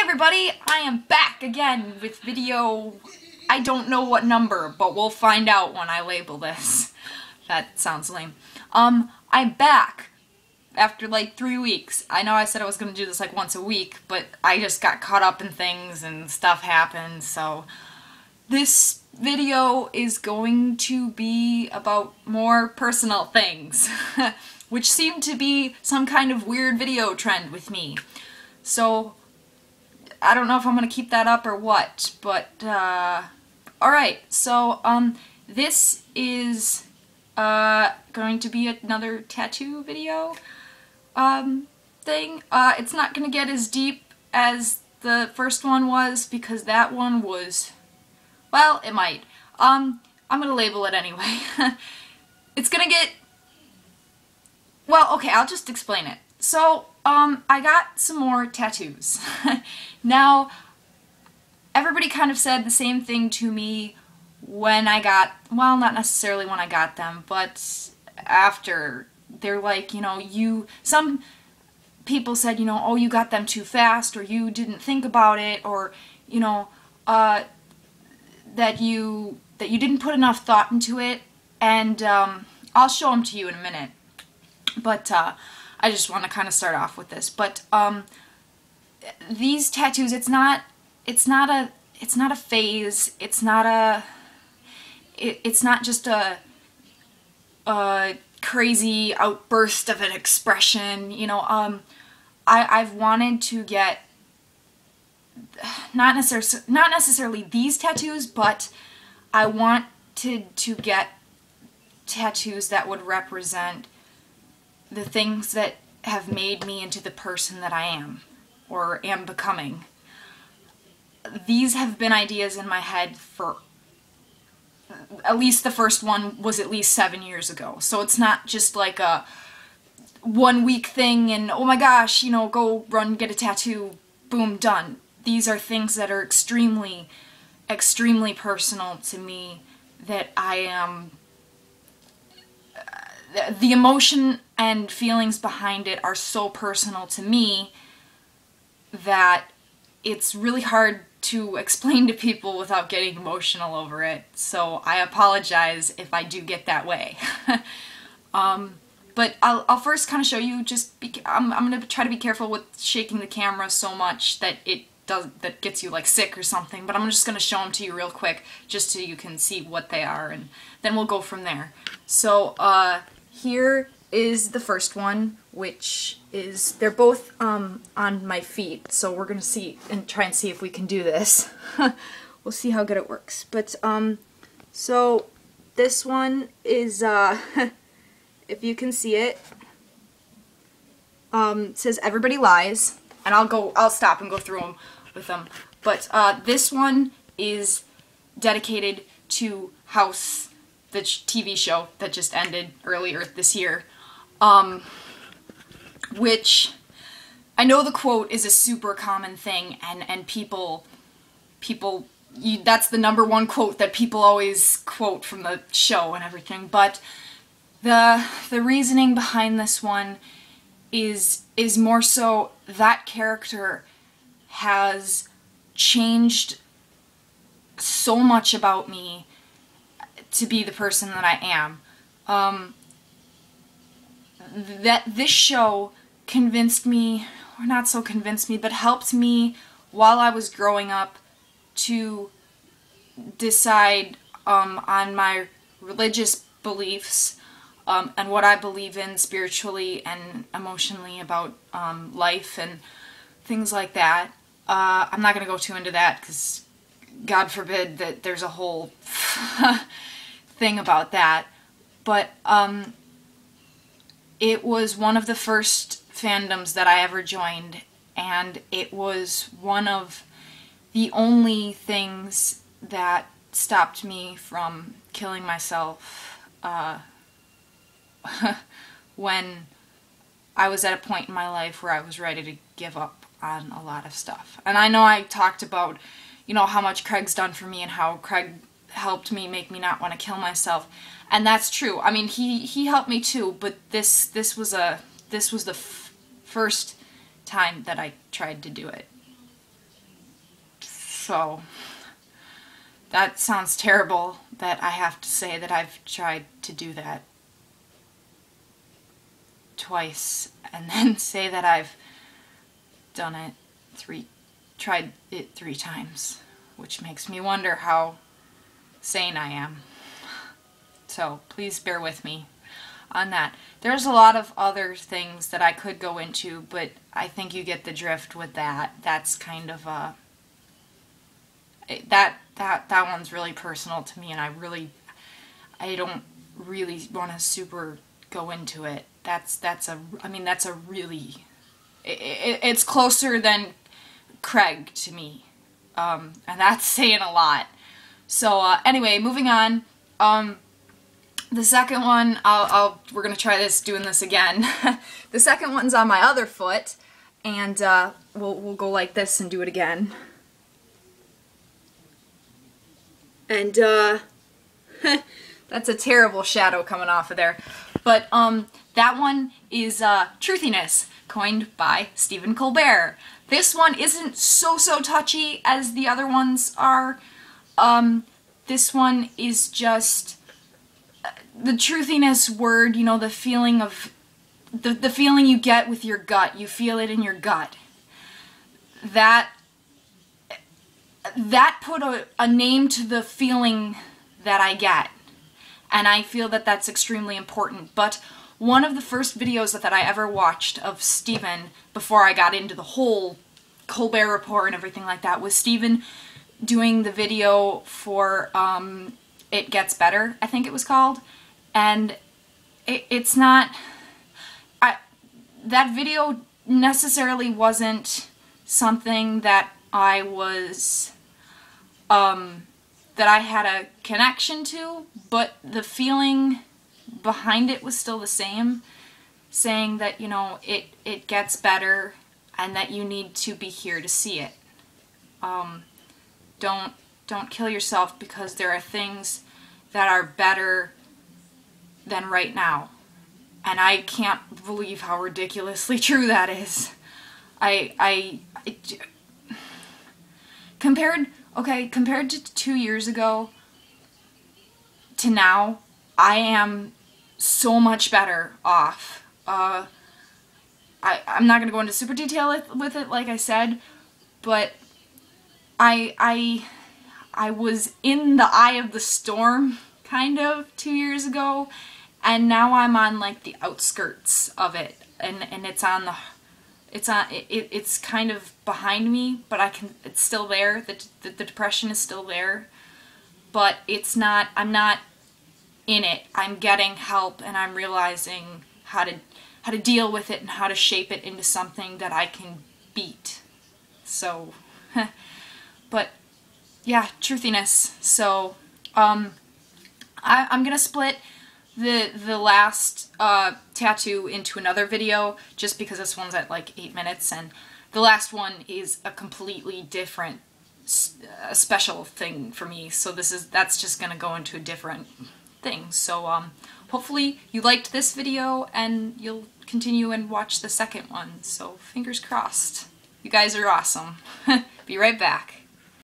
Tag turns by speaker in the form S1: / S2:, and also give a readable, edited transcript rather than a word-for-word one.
S1: everybody, I am back again with video, I don't know what number, but we'll find out when I label this. That sounds lame. I'm back after like 3 weeks. I know I said I was going to do this like once a week, but I just got caught up in things and stuff happened, so this video is going to be about more personal things, which seem to be some kind of weird video trend with me. So I don't know if I'm gonna keep that up or what, but alright, so this is going to be another tattoo video thing. It's not gonna get as deep as the first one was because that one was, well, it might. I'm gonna label it anyway. It's gonna get, well, okay, I'll just explain it. So, I got some more tattoos. Now, everybody kind of said the same thing to me when I got, well, not necessarily when I got them, but after. They're like, you know, some people said, you know, oh, you got them too fast, or you didn't think about it, or, you know, that you didn't put enough thought into it, and I'll show them to you in a minute. But I just want to kind of start off with this. But these tattoos, it's not a phase. It's not just a crazy outburst of an expression. You know, I've wanted to get not necessarily these tattoos, but I wanted to get tattoos that would represent the things that have made me into the person that I am, or am becoming. These have been ideas in my head for, at least the first one was at least 7 years ago. So it's not just like a 1 week thing and, oh my gosh, you know, go run, get a tattoo, boom, done. These are things that are extremely, extremely personal to me, that I am, the emotion and feelings behind it are so personal to me that it's really hard to explain to people without getting emotional over it. So I apologize if I do get that way. But I'll first kind of show you, I'm going to try to be careful with shaking the camera so much that that gets you like sick or something, but I'm just going to show them to you real quick just so you can see what they are, and then we'll go from there. So here is the first one, which is, they're both on my feet, so we're gonna see and try and see if we can do this. We'll see how good it works. But so this one is if you can see it, says everybody lies, and I'll stop and go through them with them. But this one is dedicated to House, the TV show that just ended earlier this year, which I know the quote is a super common thing, and people, that's the #1 quote that people always quote from the show and everything. But the reasoning behind this one is more so that character has changed so much about me to be the person that I am. That this show convinced me, or not so convinced me, but helped me while I was growing up to decide on my religious beliefs and what I believe in spiritually and emotionally about life and things like that. I'm not going to go too into that because God forbid that there's a whole thing about that, but it was one of the first fandoms that I ever joined, and it was one of the only things that stopped me from killing myself when I was at a point in my life where I was ready to give up on a lot of stuff. And I know I talked about, you know, how much Craig's done for me and how Craig helped me make me not want to kill myself, and that's true. I mean, he helped me too, but this was the first time that I tried to do it. So that sounds terrible that I have to say that I've tried to do that twice and then say that I've done it tried it 3 times, which makes me wonder how sane I am. So please bear with me on that. There's a lot of other things that I could go into, but I think you get the drift with that. That's kind of that one's really personal to me, and I don't really want to super go into it. I mean that's a really it's closer than Craig to me, and that's saying a lot. So anyway, moving on. The second one, we're gonna try doing this again. The second one's on my other foot, and we'll go like this and do it again. And that's a terrible shadow coming off of there. But that one is Truthiness, coined by Stephen Colbert. This one isn't so touchy as the other ones are. This one is just the truthiness word, you know, the feeling of the feeling you get with your gut. You feel it in your gut. That put a name to the feeling that I get, and I feel that that's extremely important. But one of the first videos that I ever watched of Stephen before I got into the whole Colbert Report and everything like that was Stephen doing the video for It Gets Better, I think it was called. And it's not... that video necessarily wasn't something that I was... that I had a connection to, but the feeling behind it was still the same, saying that, you know, it gets better and that you need to be here to see it. Don't kill yourself because there are things that are better than right now. And I can't believe how ridiculously true that is. Compared to 2 years ago to now, I am so much better off. I'm not going to go into super detail with it, like I said, but I was in the eye of the storm, kind of, 2 years ago, and now I'm on, like, the outskirts of it, and it's kind of behind me, but it's still there. The depression is still there, but I'm not in it. I'm getting help, and I'm realizing how to deal with it and how to shape it into something that I can beat. So, but yeah, truthiness. So, I'm gonna split the last tattoo into another video, just because this one's at like 8 minutes, and the last one is a completely different, special thing for me. So that's just gonna go into a different thing. So hopefully you liked this video and you'll continue and watch the second one. So fingers crossed. You guys are awesome. Be right back.